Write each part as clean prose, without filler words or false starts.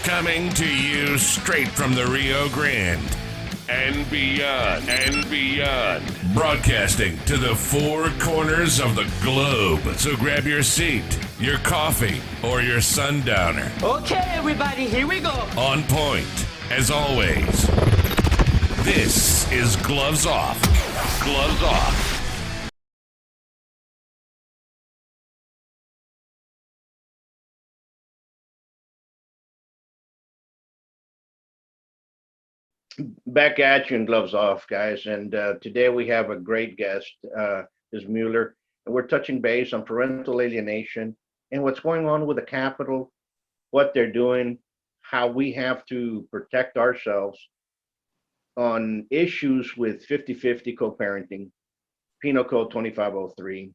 Coming to you straight from the Rio Grande and beyond. Broadcasting to the four corners of the globe. So grab your seat, your coffee, or your sundowner. Okay, everybody, here we go. On point, as always. This is Gloves Off. Gloves Off. Back at you and Gloves Off, guys. And today we have a great guest, Ms. Mueller, and we're touching base on parental alienation and what's going on with the Capitol, what they're doing, how we have to protect ourselves on issues with 50-50 co-parenting, Penal Code 2503,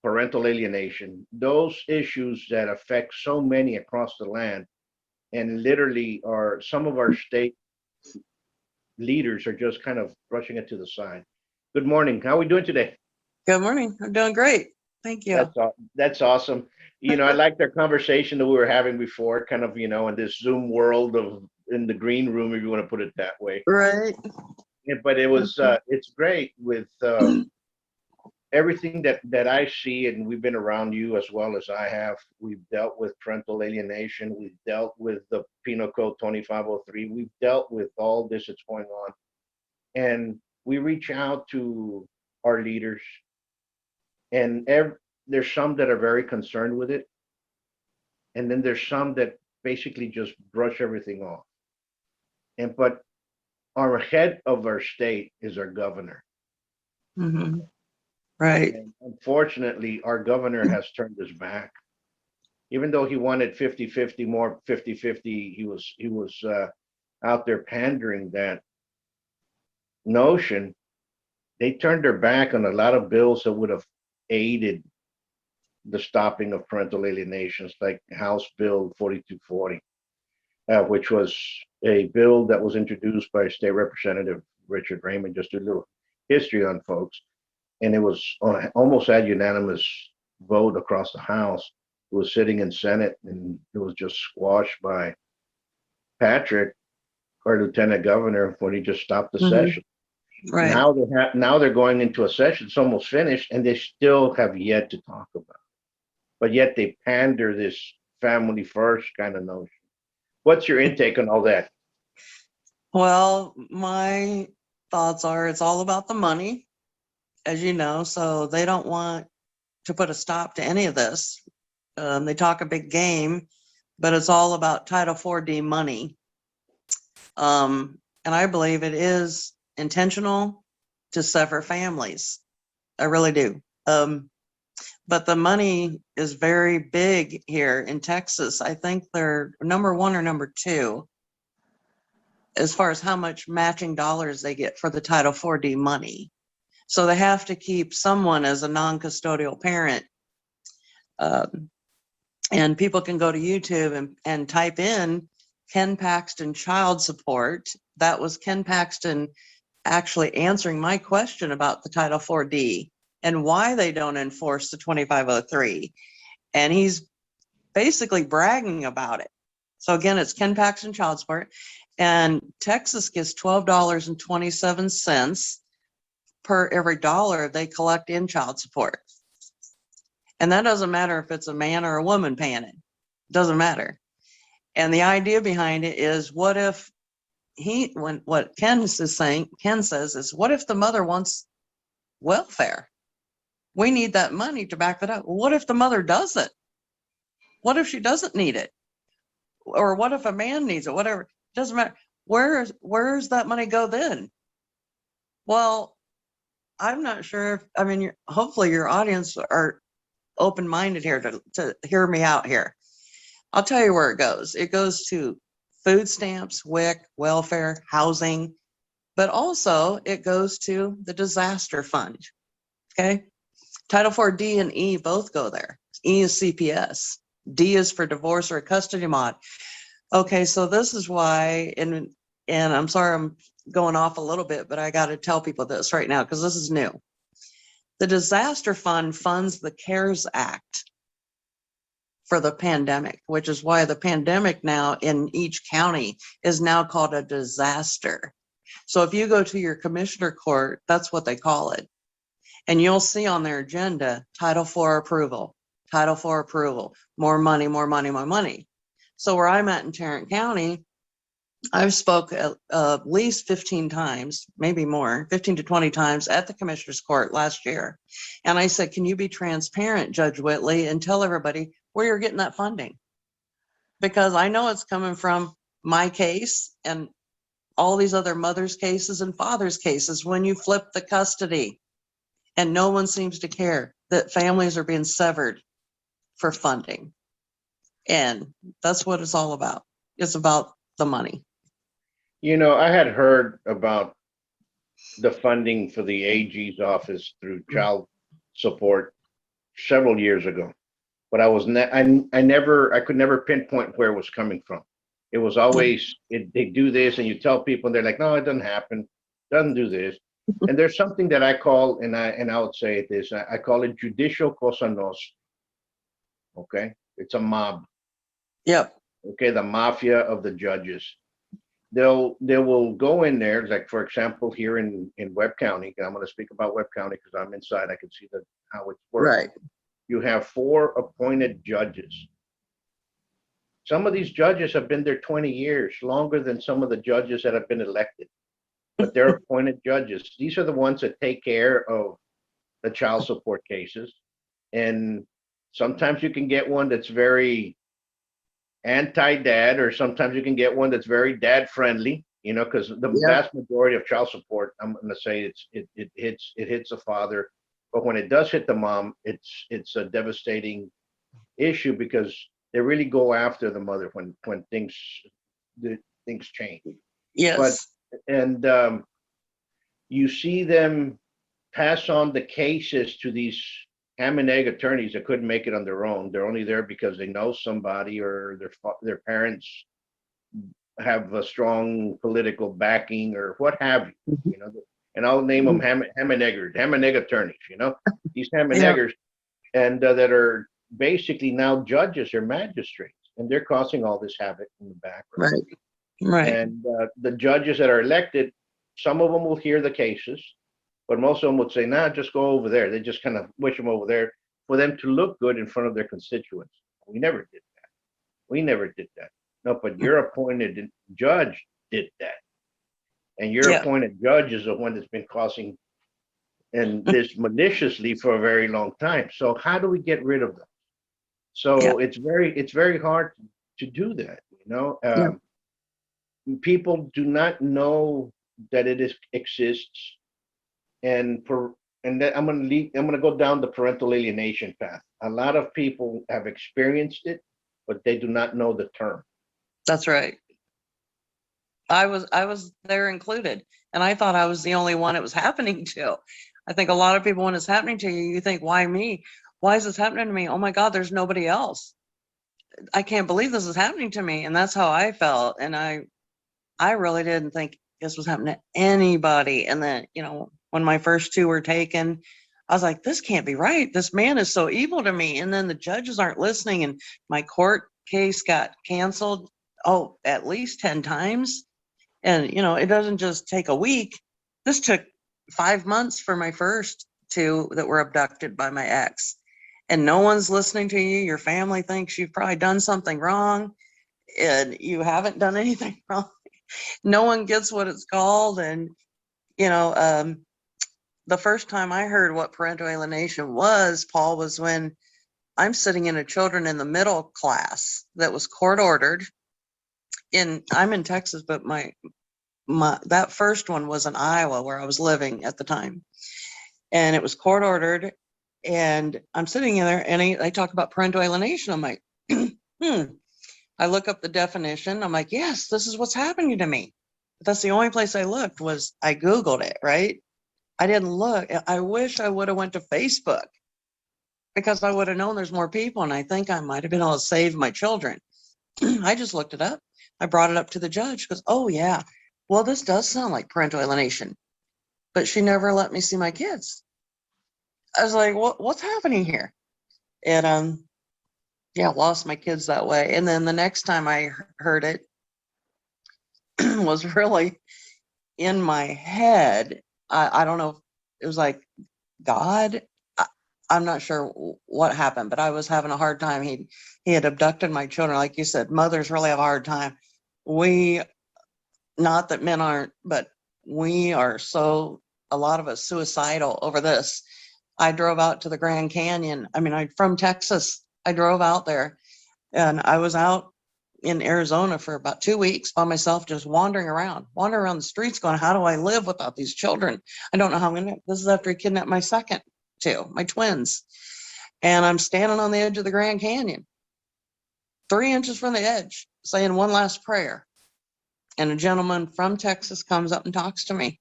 parental alienation, those issues that affect so many across the land. And literally some of our state leaders are just kind of brushing it to the side. Good morning. How are we doing today? Good morning. I'm doing great. Thank you. That's awesome. I liked our conversation that we were having before, kind of, in this Zoom world in the green room, if you want to put it that way. Right. Yeah, but it was, it's great with everything that I see, and we've been around you as well as I have. We've dealt with parental alienation. We've dealt with the Penal Code 2503. We've dealt with all this that's going on. And we reach out to our leaders, and there's some that are very concerned with it. And then there's some that basically just brush everything off. But our head of our state is our governor. Mm-hmm. Right. And unfortunately, our governor has turned his back. Even though he wanted 50-50, more 50-50, he was out there pandering that notion. They turned their back on a lot of bills that would have aided the stopping of parental alienations, like House Bill 4240, which was a bill that was introduced by State Representative Richard Raymond. Just a little history on folks. And it was almost a unanimous vote across the House. It was sitting in Senate, and it was just squashed by Patrick, our lieutenant governor, when he just stopped the session. Right. Now they're going into a session. It's almost finished, and they still have yet to talk about it. But yet they pander this family first kind of notion. What's your intake on all that? Well, my thoughts are it's all about the money, as you know, so they don't want to put a stop to any of this. They talk a big game, but it's all about Title 4D money. And I believe it is intentional to sever families. I really do. But the money is very big here in Texas. I think they're number one or number two as far as how much matching dollars they get for the Title 4D money. So they have to keep someone as a non-custodial parent. And people can go to YouTube and type in Ken Paxton child support. That was Ken Paxton actually answering my question about the Title 4D and why they don't enforce the 2503. And he's basically bragging about it. So again, it's Ken Paxton child support. And Texas gets $12.27 per every dollar they collect in child support. And that doesn't matter if it's a man or a woman paying it. It doesn't matter. And the idea behind it is, what if what Ken says is, what if the mother wants welfare? We need that money to back that up. What if the mother doesn't? What if she doesn't need it? Or what if a man needs it? Whatever. It doesn't matter. Where's that money go then? Well, I'm not sure hopefully your audience are open-minded here to hear me out here. I'll tell you where it goes. It goes to food stamps, WIC, welfare, housing, but also it goes to the disaster fund. Okay. Title 4D and E both go there. E is CPS. D is for divorce or custody mod. Okay, so this is why, and I'm sorry I'm going off a little bit, but I got to tell people this right now because this is new. The disaster fund funds the CARES Act. for the pandemic, which is why the pandemic now in each county is now called a disaster. So if you go to your commissioner court, that's what they call it. And you'll see on their agenda, Title IV approval, Title IV approval, more money, more money, more money. So where I'm at in Tarrant County, I've spoke at least 15 times, maybe more, 15 to 20 times at the commissioner's court last year. And I said, can you be transparent, Judge Whitley, and tell everybody where you're getting that funding? Because I know it's coming from my case and all these other mothers' cases and fathers' cases when you flip the custody. And no one seems to care that families are being severed for funding. And that's what it's all about. It's about the money. You know, I had heard about the funding for the AG's office through child support several years ago, but I was I could never pinpoint where it was coming from. It was always they do this, and you tell people, and they're like, no, it doesn't happen, doesn't do this. And there's something that I call, and I would say this, I call it judicial cosa nostra. Okay, it's a mob. Yep. Okay, the mafia of the judges. They will go in there, like for example, here in Webb County. I'm going to speak about Webb County because I'm inside. I can see how it's working. Right. You have 4 appointed judges. Some of these judges have been there 20 years, longer than some of the judges that have been elected. But they're appointed judges. These are the ones that take care of the child support cases. And sometimes you can get one that's very anti-dad, or sometimes you can get one that's very dad-friendly, you know, because the vast majority of child support, I'm going to say it hits the father. But when it does hit the mom, it's a devastating issue because they really go after the mother when things change. Yes. But you see them pass on the cases to these ham and egg attorneys that couldn't make it on their own. They're only there because they know somebody, or their parents have a strong political backing, or what have you. You know, and I'll name them ham and egg attorneys. You know, these ham and eggers, and that are basically now judges or magistrates, and they're causing all this havoc in the background. Right. And the judges that are elected, some of them will hear the cases, but most of them would say, nah, just go over there. They just kind of wish them over there for them to look good in front of their constituents. We never did that. We never did that. No, but your appointed judge did that. And your appointed judge is the one that's been causing and this maliciously for a very long time. So how do we get rid of them? So it's very hard to do that, you know. People do not know that it exists, and that I'm going to go down the parental alienation path. A lot of people have experienced it, but they do not know the term. That's right. I was there included, and I thought I was the only one it was happening to. I think a lot of people, when it's happening to you, you think, why me? Why is this happening to me? Oh my God, there's nobody else. I can't believe this is happening to me. And that's how I felt. And I really didn't think this was happening to anybody. And then, you know, when my first 2 were taken, I was like, this can't be right. This man is so evil to me. And then the judges aren't listening. And my court case got canceled, at least 10 times. And, you know, it doesn't just take a week. This took 5 months for my first 2 that were abducted by my ex. And no one's listening to you. Your family thinks you've probably done something wrong, and you haven't done anything wrong. No one gets what it's called. And, you know, the first time I heard what parental alienation was, Paul, was when I'm sitting in a children in the middle class that was court ordered. I'm in Texas, but my that first one was in Iowa, where I was living at the time. And it was court ordered. And I'm sitting in there, and I talk about parental alienation. I'm like, I look up the definition. I'm like, yes, this is what's happening to me. But that's the only place I looked. Was I Googled it, right? I didn't look. I wish I would have went to Facebook, because I would have known there's more people, and I think I might have been able to save my children. I just looked it up. I brought it up to the judge, because, oh yeah, well, this does sound like parental alienation. But she never let me see my kids. I was like, what's happening here? And Yeah, lost my kids that way. And then the next time I heard it was really in my head. I don't know. It was like God. I'm not sure what happened, but I was having a hard time. He had abducted my children. Like you said, mothers really have a hard time. We, not that men aren't, but we are so, a lot of us suicidal over this. I drove out to the Grand Canyon. I mean, I'm from Texas. I drove out there and I was out in Arizona for about 2 weeks by myself, just wandering around the streets going, how do I live without these children? I don't know how I'm going to, this is after he kidnapped my second two, my twins. And I'm standing on the edge of the Grand Canyon, 3 inches from the edge, saying one last prayer. And a gentleman from Texas comes up and talks to me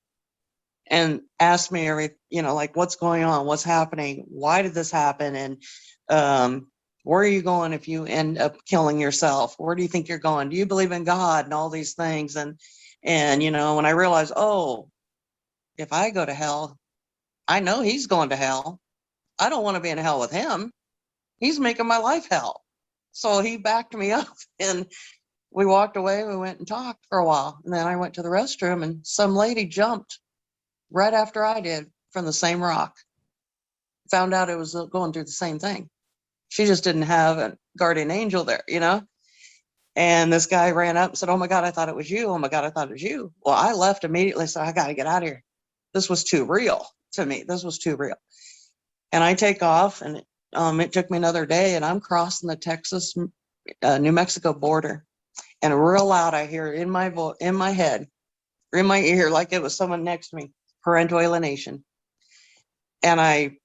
and asks me like, what's going on? What's happening? Why did this happen? And where are you going if you end up killing yourself? Where do you think you're going? Do you believe in God and all these things? And when I realized, oh, if I go to hell, I know he's going to hell. I don't want to be in hell with him. He's making my life hell. So he backed me up and we walked away. We went and talked for a while. And then I went to the restroom and some lady jumped right after I did from the same rock. Found out it was going through the same thing. She just didn't have a guardian angel there, And this guy ran up and said, oh my God, I thought it was you. Oh my God, I thought it was you. Well, I left immediately. So I got to get out of here. This was too real to me. This was too real. And I take off and it took me another day and I'm crossing the Texas, New Mexico border. And real loud, I hear in my head, or in my ear, like it was someone next to me, parental alienation. And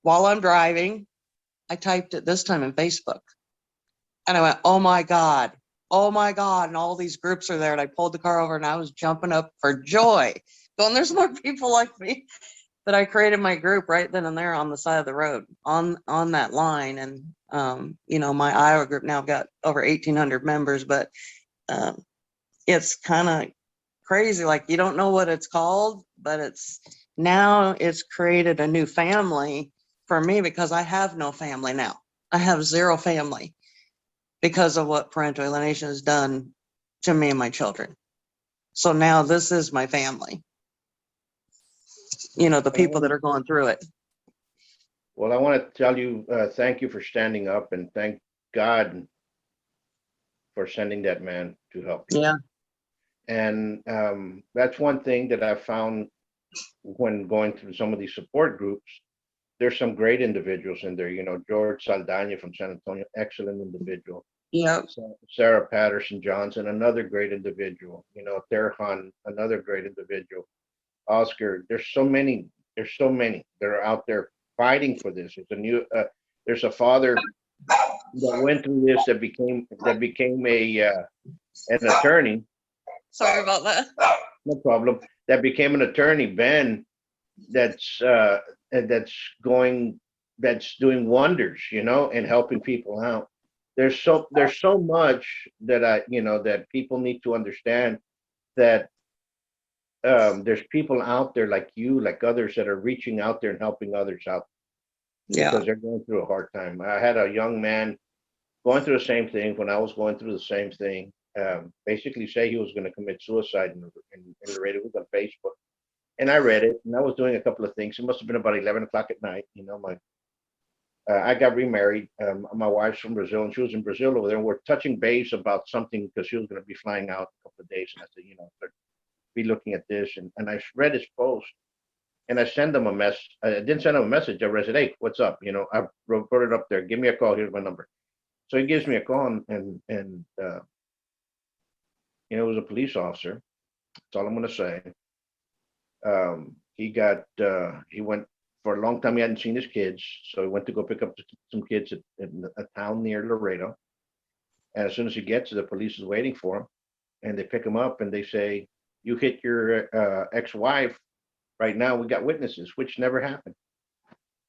while I'm driving, I typed it this time in Facebook. And I went, oh my God. And all these groups are there. And I pulled the car over and I was jumping up for joy. Going, there's more people like me. But I created my group right then and there on the side of the road on that line. And, my Iowa group now got over 1,800 members, but it's kind of crazy. Like you don't know what it's called, but it's created a new family for me because I have no family now. I have zero family because of what parental alienation has done to me and my children. So now this is my family. The people that are going through it. Well, I want to tell you, thank you for standing up and thank God for sending that man to help you. Yeah. And that's one thing that I found when going through some of these support groups. There's some great individuals in there. George Saldana from San Antonio, excellent individual. Yeah. Sarah Patterson Johnson, another great individual. Terhan, another great individual. Oscar, there's so many that are out there fighting for this. There's a father that went through this that became an attorney. Sorry about that. No problem. That became an attorney, Ben, that's doing wonders, and helping people out. There's so much that that people need to understand that there's people out there like you, like others that are reaching out there and helping others out because they're going through a hard time. I had a young man going through the same thing when I was going through the same thing. Basically say he was going to commit suicide and read it on Facebook. And I read it and I was doing a couple of things. It must have been about 11 o'clock at night. I got remarried. My wife's from Brazil and she was in Brazil over there. And we're touching base about something because she was going to be flying out a couple of days. And I said, be looking at this. And I read his post and I sent him a message. I didn't send him a message. I said, hey, what's up? I wrote it up there. Give me a call. Here's my number. So he gives me a call and it was a police officer. That's all I'm going to say. He went for a long time. He hadn't seen his kids. So he went to go pick up some kids in a town near Laredo. And as soon as he gets there, the police is waiting for him and they pick him up and they say, you hit your ex-wife right now. We got witnesses, which never happened.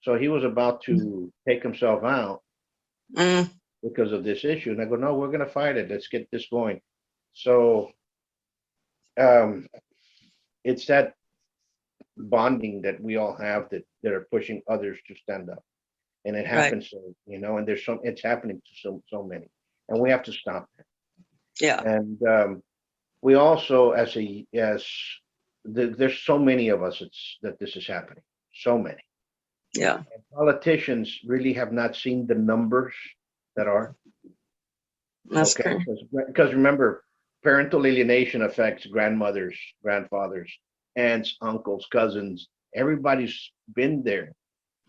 So he was about to take himself out because of this issue. And I go, no, we're going to fight it. Let's get this going. So it's that bonding that we all have that are pushing others to stand up. and it happens, and there's it's happening to so many, and we have to stop it. Yeah. And we also, there's so many of us that this is happening, so many. Yeah. And politicians really have not seen the numbers that are. That's Okay, true. because remember, parental alienation affects grandmothers, grandfathers, aunts, uncles, cousins. Everybody's been there,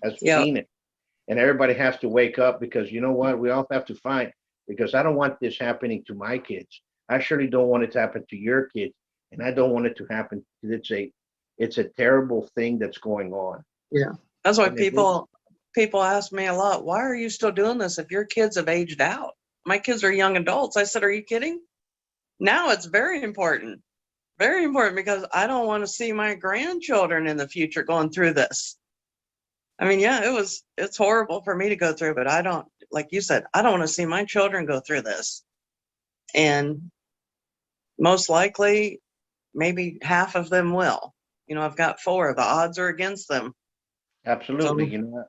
has Yeah. seen it, and everybody has to wake up, because you know what? We all have to fight, because I don't want this happening to my kids. I surely don't want it to happen to your kids, and I don't want it to happen. It's a terrible thing that's going on. Yeah. That's why And it people ask me a lot, why are you still doing this if your kids have aged out? My kids are young adults. I said, are you kidding? Now it's very important because I don't want to see my grandchildren in the future going through this. I mean, yeah, it's horrible for me to go through, but I don't, like you said, I don't want to see my children go through this. And most likely, maybe half of them will. I've got 4. The odds are against them. Absolutely, So,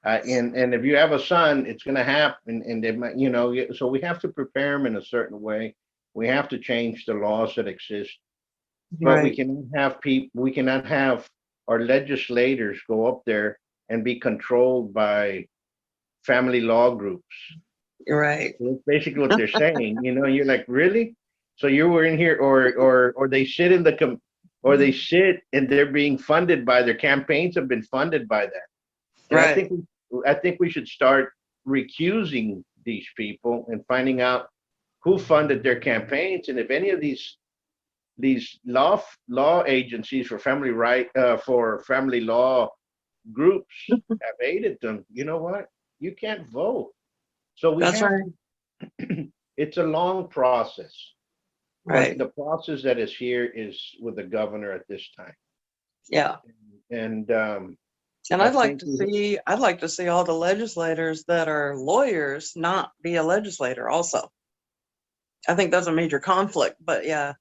and if you have a son, it's going to happen, and they might, so we have to prepare them in a certain way. We have to change the laws that exist, but we right, cannot have our legislators go up there and be controlled by family law groups. right, That's basically what they're saying. You're like, really? So you were in here, or they sit or they sit and they're being funded by their campaigns have been funded by that. And right. I think we should start recusing these people and finding out who funded their campaigns, and if any of these law agencies for family law groups have aided them. You know what? You can't vote. So That's right, it's a long process. right. But the process that is here is with the governor at this time. Yeah. And And I I'd like think to see all the legislators that are lawyers not be a legislator also. I think that's a major conflict, but yeah,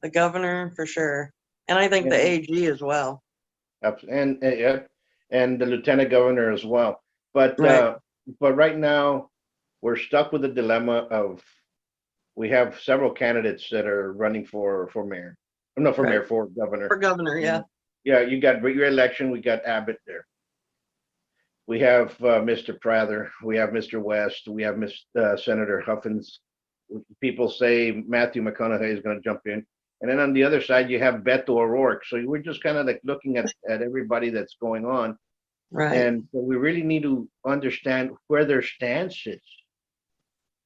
the governor for sure. And I think the and, AG as well. and the lieutenant governor as well. But Right. right now we're stuck with the dilemma of, we have several candidates that are running for mayor. No, for Right. mayor, for governor. For governor, yeah. Yeah, you got your election. We got Abbott there. We have Mr. Prather. We have Mr. West. We have Senator Huffins. People say Matthew McConaughey is going to jump in. And then on the other side, you have Beto O'Rourke. So we're just kind of like looking at everybody that's going on. Right. And so we really need to understand where their stance is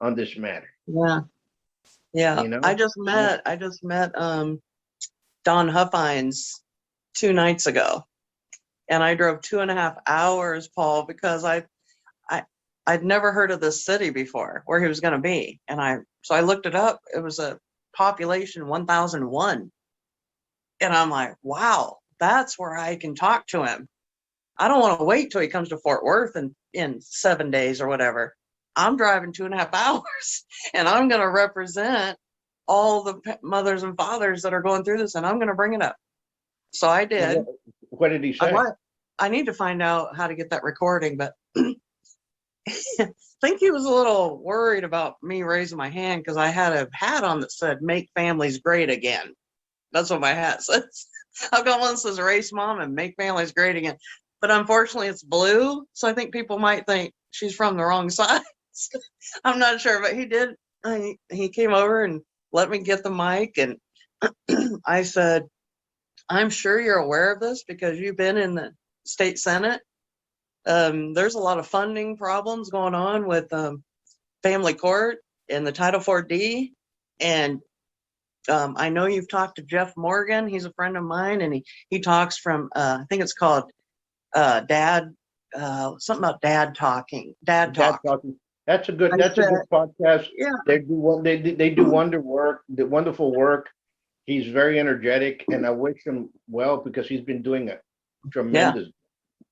on this matter. Yeah. Yeah. I just met Don Huffines 2 nights ago. And I drove 2.5 hours, Paul, because I'd never heard of this city before where he was going to be. And so I looked it up. It was a population 1,001. And I'm like, wow, that's where I can talk to him. I don't want to wait till he comes to Fort Worth in 7 days or whatever. I'm driving 2.5 hours and I'm going to represent all the mothers and fathers that are going through this, and I'm going to bring it up. So I did. What did he say? I need to find out how to get that recording, but I think he was a little worried about me raising my hand because I had a hat on that said "Make Families Great Again." That's what my hat says. I've got one that says "Race Mom" and "Make Families Great Again," but unfortunately it's blue, so I think people might think she's from the wrong side. I'm not sure, but he did. He came over and let me get the mic, and I said, I'm sure you're aware of this because you've been in the state Senate. There's a lot of funding problems going on with family court and the Title IV-D. And I know you've talked to Jeff Morgan. He's a friend of mine, and he talks from, I think it's called something about Dad Talking. Dad Talk. That's a good podcast. Yeah. They do wonderful work. He's very energetic, and I wish him well because he's been doing a tremendous. Yeah.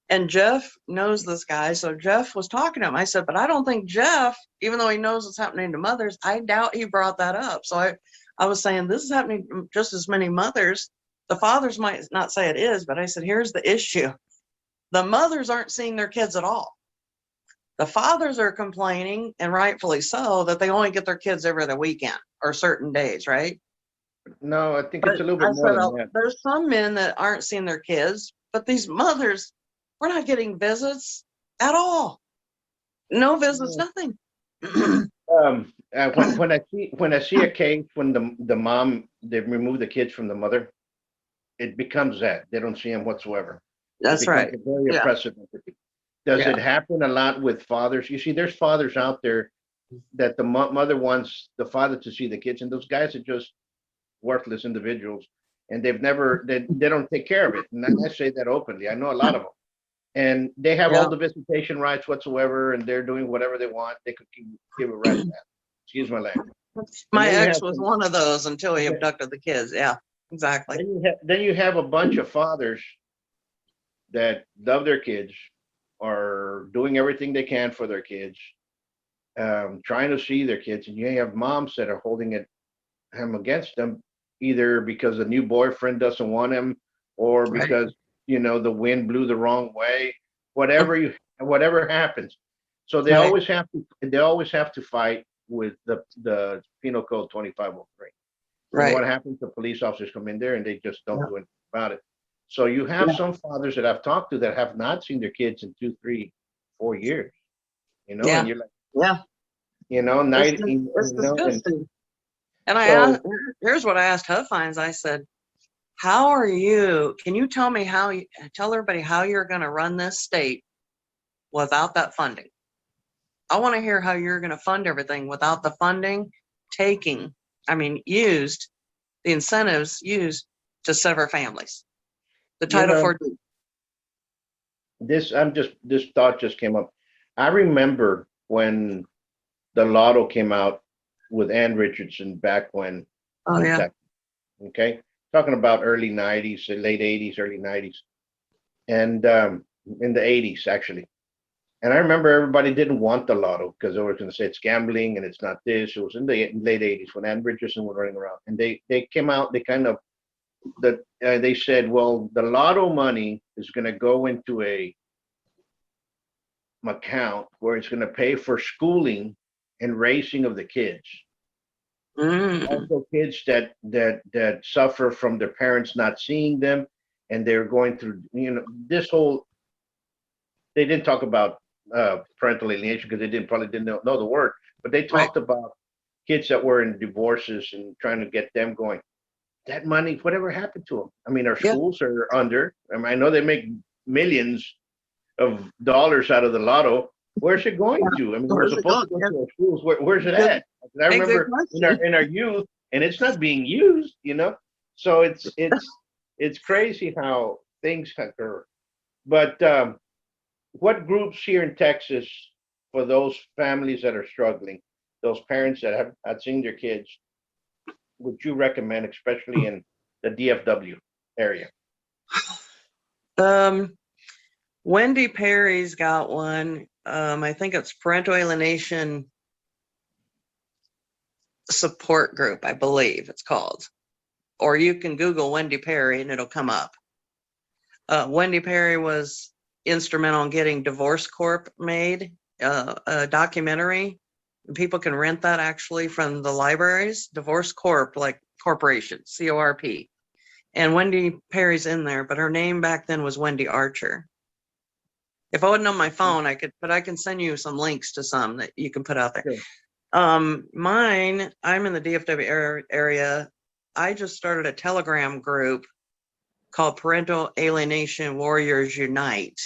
And Jeff knows this guy, so Jeff was talking to him. I said, but I don't think Jeff, even though he knows what's happening to mothers, I doubt he brought that up. So I was saying this is happening to just as many mothers. The fathers might not say it is, but I said, here's the issue. The mothers aren't seeing their kids at all. The fathers are complaining, and rightfully so, that they only get their kids every other weekend or certain days, right? No, I think But it's a little I bit more said, than that. there's some men that aren't seeing their kids, but these mothers, we're not getting visits at all. No visits, nothing. When I see a case when the mom, they remove the kids from the mother, it becomes that they don't see them whatsoever. It That's becomes right. a very Yeah. oppressive entity. Does Yeah. it happen a lot with fathers? You see, there's fathers out there that the mother wants the father to see the kids, and those guys are just worthless individuals, and they don't take care of it. And I say that openly. I know a lot of them, and they have Yeah. all the visitation rights whatsoever, and they're doing whatever they want. They could give a rat's ass. Excuse my language. My then you ex have was some- one of those until he abducted the kids. Yeah, exactly. Then you have a bunch of fathers that love their kids, are doing everything they can for their kids, trying to see their kids, and you have moms that are holding him against them, either because the new boyfriend doesn't want him, or Right. because the wind blew the wrong way. Whatever happens, so they Right. always have to fight with the Penal Code 2503. And Right. what happens? The police officers come in there and they just don't Yeah. do anything about it. So you have Yeah. some fathers that I've talked to that have not seen their kids in 2, 3, 4 years. Yeah. And you're like, Yeah. night, It's and disgusting. And I so asked, here's what I asked Huffines. I said, how are you? Can you tell me tell everybody how you're going to run this state without that funding? I want to hear how you're going to fund everything without the funding used, the incentives used to sever families. The Title 4. this thought just came up. I remember when the lotto came out with Ann Richardson back when Oh, in yeah. Texas. Okay, talking about early '90s, late '80s, early '90s, and in the '80s actually. And I remember everybody didn't want the lotto because they were going to say it's gambling and it's not this. It was in the late '80s when Ann Richardson was running around, and they came out. They kind of they said, well, the lotto money is going to go into a account where it's going to pay for schooling and raising of the kids. Also, kids that suffer from their parents not seeing them, and they're going through this whole. They didn't talk about parental alienation because they probably didn't know the word, but they talked about kids that were in divorces and trying to get them going. That money, whatever happened to them? I mean, our schools are under. I know they make millions of dollars out of the lotto. Where's it going to? I mean, we're supposed to go to our schools. Where's it at? I remember in our youth, and it's not being used. So it's crazy how things occur. But what groups here in Texas for those families that are struggling, those parents that have not seen their kids, would you recommend, especially in the DFW area? Wendy Perry's got one. I think it's Parental Alienation Support Group, I believe it's called. Or you can Google Wendy Perry and it'll come up. Wendy Perry was instrumental in getting Divorce Corp made, a documentary. People can rent that actually from the libraries. Divorce Corp, like corporation, CORP. And Wendy Perry's in there, but her name back then was Wendy Archer. If I wasn't on my phone, I can send you some links to some that you can put out there. Sure. Mine, I'm in the DFW area. I just started a Telegram group called Parental Alienation Warriors Unite.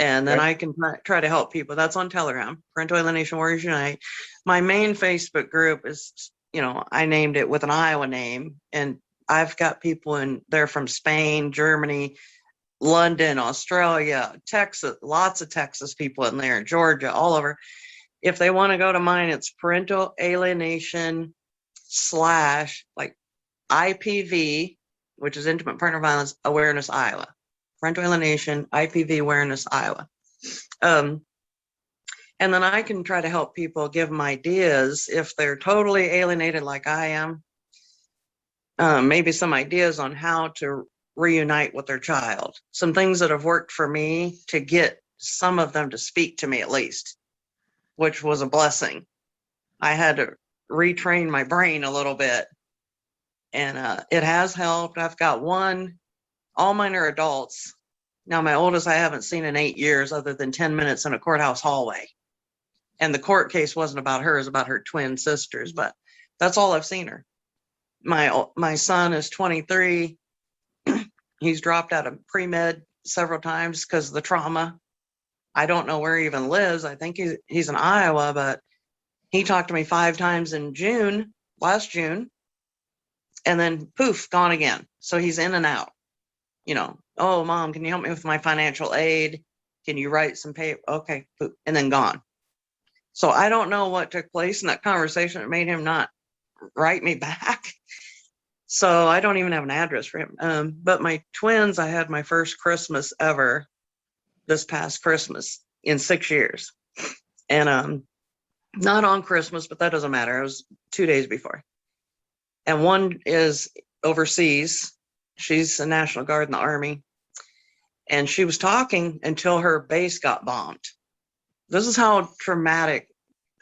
And then I can try to help people. That's on Telegram, Parental Alienation Warriors Unite. My main Facebook group is, I named it with an Iowa name. And I've got people in there from Spain, Germany, London, Australia, Texas, lots of Texas people in there, Georgia, all over. If they want to go to mine, it's Parental Alienation /IPV, which is Intimate Partner Violence Awareness Iowa. Parental Alienation IPV Awareness Iowa. And then I can try to help people, give them ideas if they're totally alienated like I am. Maybe some ideas on how to reunite with their child. Some things that have worked for me to get some of them to speak to me at least, which was a blessing. I had to retrain my brain a little bit, and it has helped. I've got one, all mine are adults. Now, my oldest I haven't seen in 8 years other than 10 minutes in a courthouse hallway. And the court case wasn't about her, it was about her twin sisters, but that's all I've seen her. My son is 23. He's dropped out of pre-med several times because of the trauma. I don't know where he even lives. I think he's in Iowa, but he talked to me 5 times in June, last June, and then poof, gone again. So he's in and out. You know, oh, Mom, can you help me with my financial aid? Can you write some paper? Okay, poof, and then gone. So I don't know what took place in that conversation that made him not write me back. So I don't even have an address for him. But my twins, I had my first Christmas ever this past Christmas in 6 years. And not on Christmas, but that doesn't matter. It was 2 days before. And one is overseas. She's a National Guard in the Army. And she was talking until her base got bombed. This is how traumatic,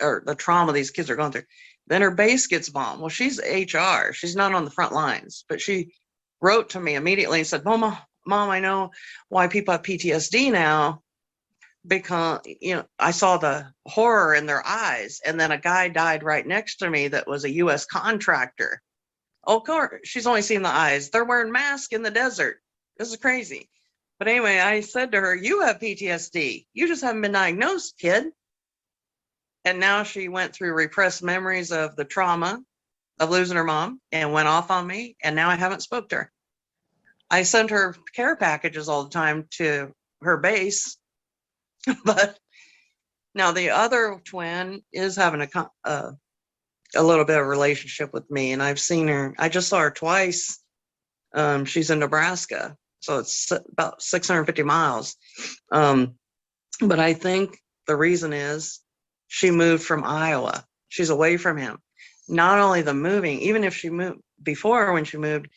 or the trauma these kids are going through. Then her base gets bombed. Well, she's HR. She's not on the front lines, but she wrote to me immediately and said, Mom, I know why people have PTSD now, because, you know, I saw the horror in their eyes. And then a guy died right next to me that was a US contractor. Oh, of course, she's only seen the eyes. They're wearing masks in the desert. This is crazy. But anyway, I said to her, you have PTSD. You just haven't been diagnosed, kid. And now she went through repressed memories of the trauma of losing her mom and went off on me. And now I haven't spoke to her. I send her care packages all the time to her base. But now the other twin is having a little bit of a relationship with me. And I've seen her. I just saw her twice. She's in Nebraska. So it's about 650 miles. But I think the reason is she moved from Iowa. She's away from him. Not only the moving, even if she moved before, when she moved,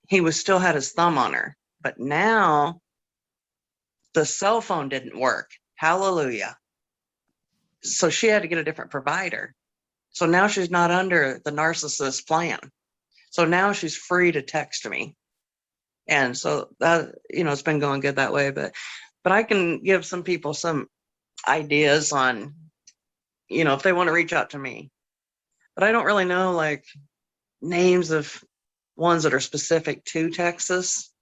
he was still had his thumb on her. But now the cell phone didn't work. Hallelujah. So she had to get a different provider. So now she's not under the narcissist plan. So now she's free to text me. And so that, you know, it's been going good that way, but I can give some people some ideas on, you know, if they want to reach out to me. But I don't really know like names of ones that are specific to Texas.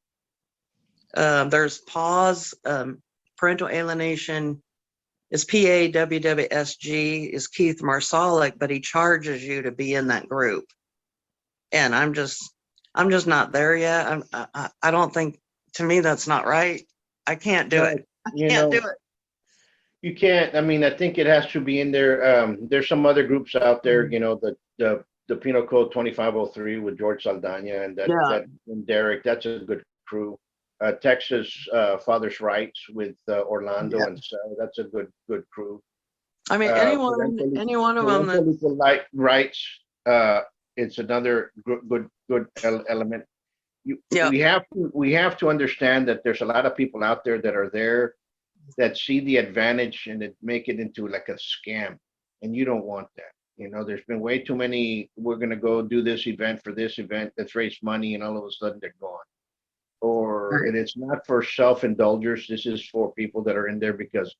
There's PAWS, Parental Alienation is PAWWSG, is Keith Marsalic, but he charges you to be in that group. And I'm just not there yet. I don't think, to me, that's not right. I can't do it. I can't do it. You can't. I mean, I think it has to be in there. There's some other groups out there, you know, the Penal Code 2503 with George Saldana and and Derek. That's a good crew. Texas Father's Rights with Orlando and Sarah. That's a good crew. I mean, any one of them. Parental rights. It's another good element. We have to understand that there's a lot of people out there that are there that see the advantage and it make it into like a scam, and you don't want that. You know, there's been way too many. We're gonna go do this event for this event. Let's raise money, and all of a sudden they're gone. Or it's not for self-indulgers. This is for people that are in there because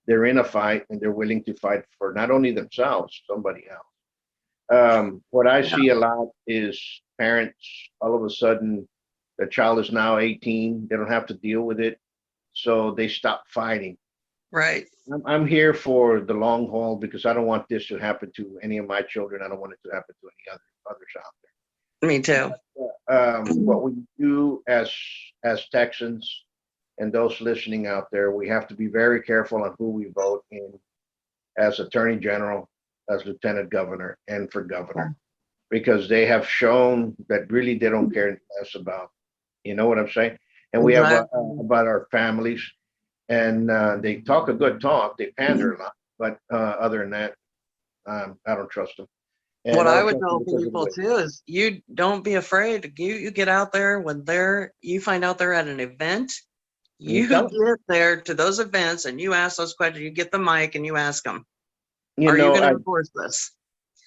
they're in a fight and they're willing to fight for not only themselves, somebody else. What I see a lot is parents, all of a sudden, the child is now 18. They don't have to deal with it. So they stop fighting. Right. I'm here for the long haul because I don't want this to happen to any of my children. I don't want it to happen to any others out there. Me too. What we do as Texans and those listening out there, we have to be very careful on who we vote in as Attorney General, as Lieutenant Governor, and for Governor, because they have shown that really they don't care less about, you know what I'm saying? And we have about our families, and they talk a good talk, they pander a lot, but other than that, I don't trust them. And what I would tell people too is you don't be afraid. You get out there when you find out they're at an event, You get there to those events and you ask those questions. You get the mic and you ask them, are you going to enforce this?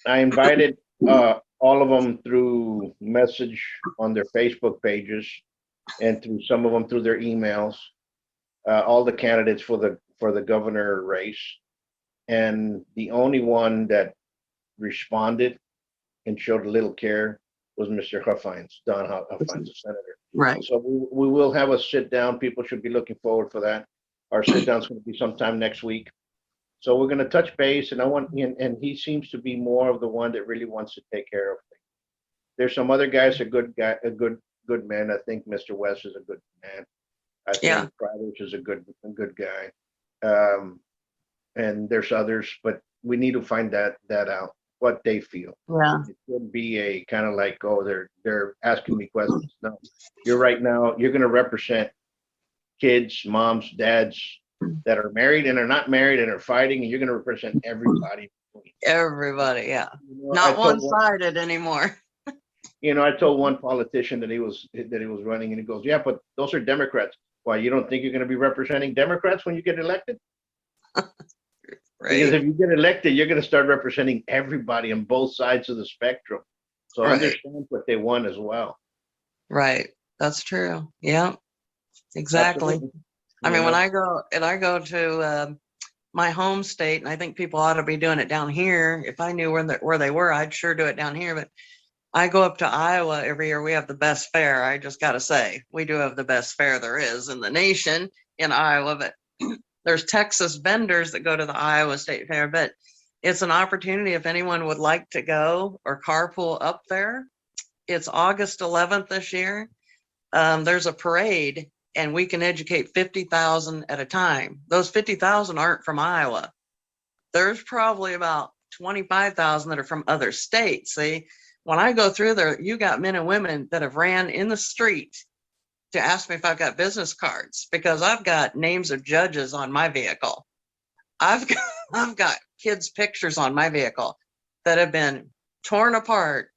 I invited all of them through message on their Facebook pages and through some of them through their emails, all the candidates for the governor race. And the only one that responded and showed a little care was Mr. Huffines, Don Huffines, the senator. Right. So we will have a sit down. People should be looking forward for that. Our sit down is going to be sometime next week. So we're going to touch base, and and he seems to be more of the one that really wants to take care of things. There's some other guys, a good man. I think Mr. West is a good man. I think Prylich is a good guy. And there's others, but we need to find that out, what they feel. Yeah. It shouldn't be a kind of like, oh, they're asking me questions. No, you're right now. You're going to represent kids, moms, dads that are married and are not married and are fighting, and you're going to represent everybody. Everybody, yeah. Not one-sided anymore. I told one politician that he was running, and he goes, "Yeah, but those are Democrats. Why, you don't think you're going to be representing Democrats when you get elected?" Right. Because if you get elected, you're going to start representing everybody on both sides of the spectrum. So understand what they want as well. Right. That's true. Yeah, exactly. Absolutely. I mean, when I go to my home state, and I think people ought to be doing it down here. If I knew where they were, I'd sure do it down here. But I go up to Iowa every year. We have the best fair. I just got to say, we do have the best fair there is in the nation in Iowa. But there's Texas vendors that go to the Iowa State Fair. But it's an opportunity if anyone would like to go or carpool up there. It's August 11th this year. There's a parade, and we can educate 50,000 at a time. Those 50,000 aren't from Iowa. There's probably about 25,000 that are from other states. See, when I go through there, you got men and women that have ran in the street to ask me if I've got business cards, because I've got names of judges on my vehicle. I've got kids' pictures on my vehicle that have been torn apart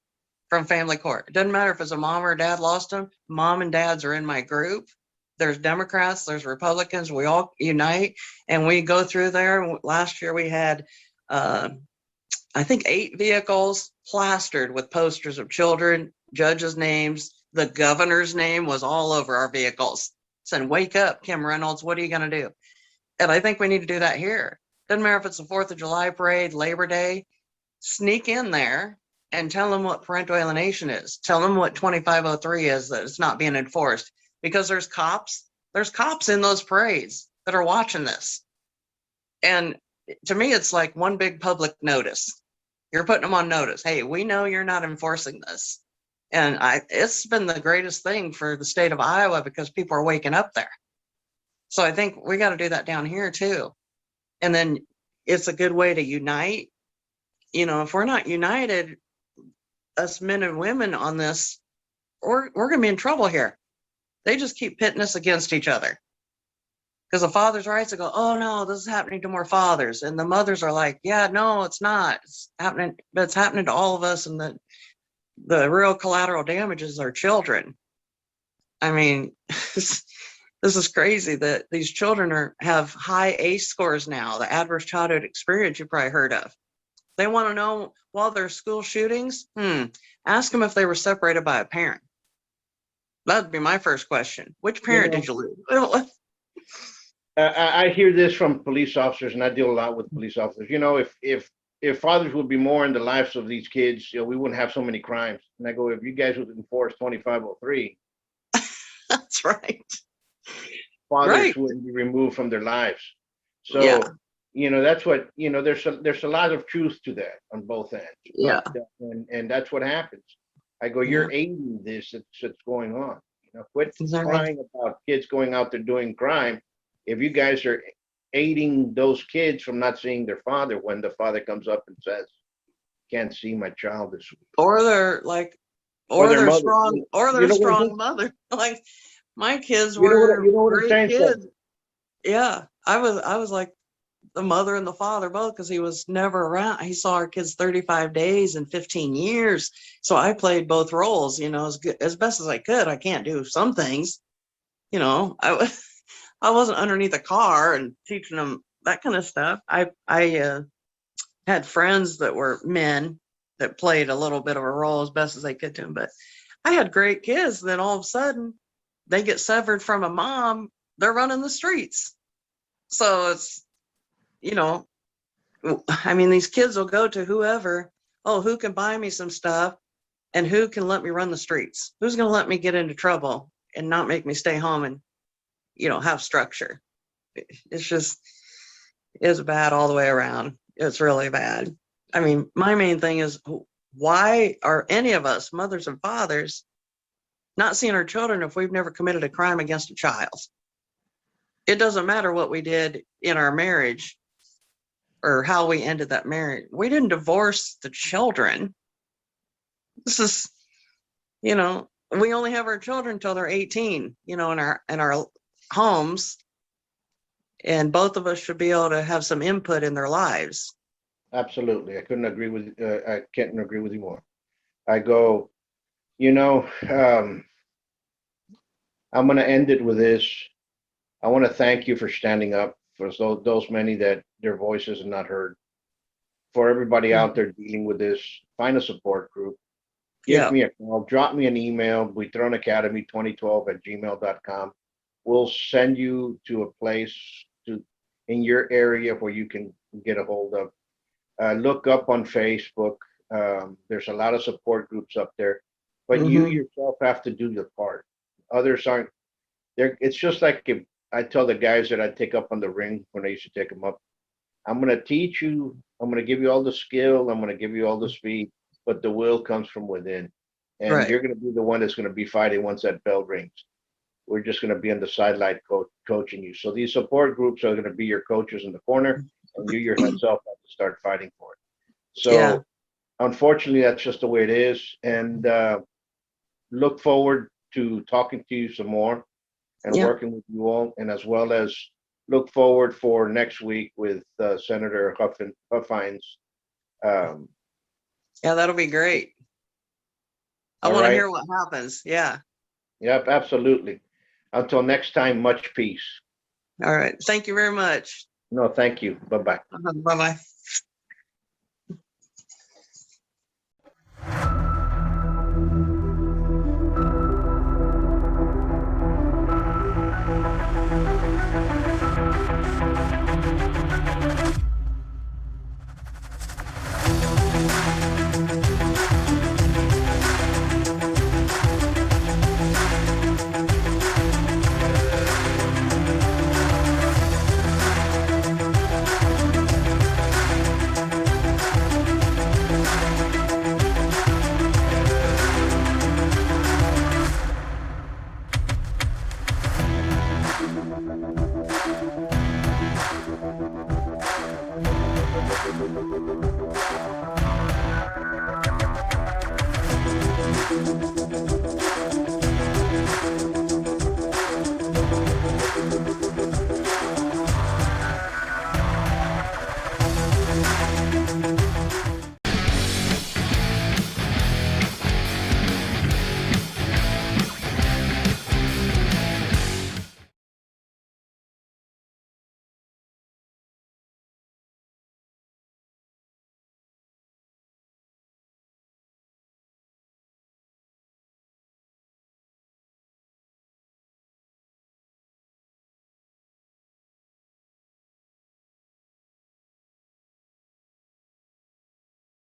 from family court. It doesn't matter if it's a mom or a dad lost them. Mom and dads are in my group. There's Democrats, there's Republicans. We all unite and we go through there. Last year we had, I think 8 vehicles plastered with posters of children, judges' names. The governor's name was all over our vehicles. Saying, "Wake up, Kim Reynolds, what are you going to do?" And I think we need to do that here. Doesn't matter if it's the 4th of July parade, Labor Day. Sneak in there and tell them what parental alienation is. Tell them what 2503 is, that it's not being enforced. Because there's cops in those parades that are watching this. And to me, it's like one big public notice. You're putting them on notice. Hey, we know you're not enforcing this. And it's been the greatest thing for the state of Iowa because people are waking up there. So I think we got to do that down here too. And then it's a good way to unite. If we're not united, us men and women on this, we're going to be in trouble here. They just keep pitting us against each other. Because the fathers' rights will go, "Oh no, this is happening to more fathers." And the mothers are like, "Yeah, no, it's not. It's happening, but it's happening to all of us." And the real collateral damage is our children. I mean, this is crazy that these children have high ACE scores now, the adverse childhood experience you probably heard of. They want to know, while there's school shootings, ask them if they were separated by a parent. That'd be my first question. Which parent did you lose? I hear this from police officers, and I deal a lot with police officers. If fathers would be more in the lives of these kids, we wouldn't have so many crimes. And I go, if you guys would enforce 2503, that's right. Fathers wouldn't be removed from their lives. So, that's what, there's a lot of truth to that on both ends. Yeah. And that's what happens. I go, you're aiding this that's going on. Quit crying about kids going out there doing crime. If you guys are aiding those kids from not seeing their father when the father comes up and says, "Can't see my child this week," or they're like, or they're strong, or they're strong mother. Like my kids were great kids. Yeah, I was like the mother and the father both, because he was never around. He saw our kids 35 days and 15 years. So I played both roles, as best as I could. I can't do some things, I wasn't underneath a car and teaching them that kind of stuff. I had friends that were men that played a little bit of a role as best as they could to them, but I had great kids. Then all of a sudden, they get severed from a mom. They're running the streets. So it's, you know, I mean, these kids will go to whoever. Oh, who can buy me some stuff, and who can let me run the streets? Who's going to let me get into trouble and not make me stay home and, you know, have structure? It's just, it's bad all the way around. It's really bad. I mean, my main thing is, why are any of us, mothers and fathers, not seeing our children if we've never committed a crime against a child? It doesn't matter what we did in our marriage or how we ended that marriage. We didn't divorce the children. This is, you know, we only have our children until they're 18, you know, in our homes, and both of us should be able to have some input in their lives. Absolutely. I couldn't agree with, I can't agree with you more. I go, you know, I'm going to end it with this. I want to thank you for standing up for those many that their voices are not heard. For everybody out there dealing with this, find a support group. Give me a call, drop me an email, buitronacademy2012@gmail.com. We'll send you to a place in your area where you can get a hold of. Look up on Facebook. There's a lot of support groups up there, but you yourself have to do your part. Others aren't there. It's just like if I tell the guys that I take up on the ring when I used to take them up, I'm going to teach you, I'm going to give you all the skill, I'm going to give you all the speed, but the will comes from within. And Right. you're going to be the one that's going to be fighting once that bell rings. We're just going to be on the sideline coaching you. So these support groups are going to be your coaches in the corner, and you yourself have to start fighting for it. So unfortunately, that's just the way it is. And look forward to talking to you some more and working with you all, and as well as look forward for next week with Senator Huffines. Yeah, that'll be great. I want to hear what happens. Yeah. Yep, absolutely. Until next time, much peace. All right. Thank you very much. No, thank you. Bye-bye. Bye-bye.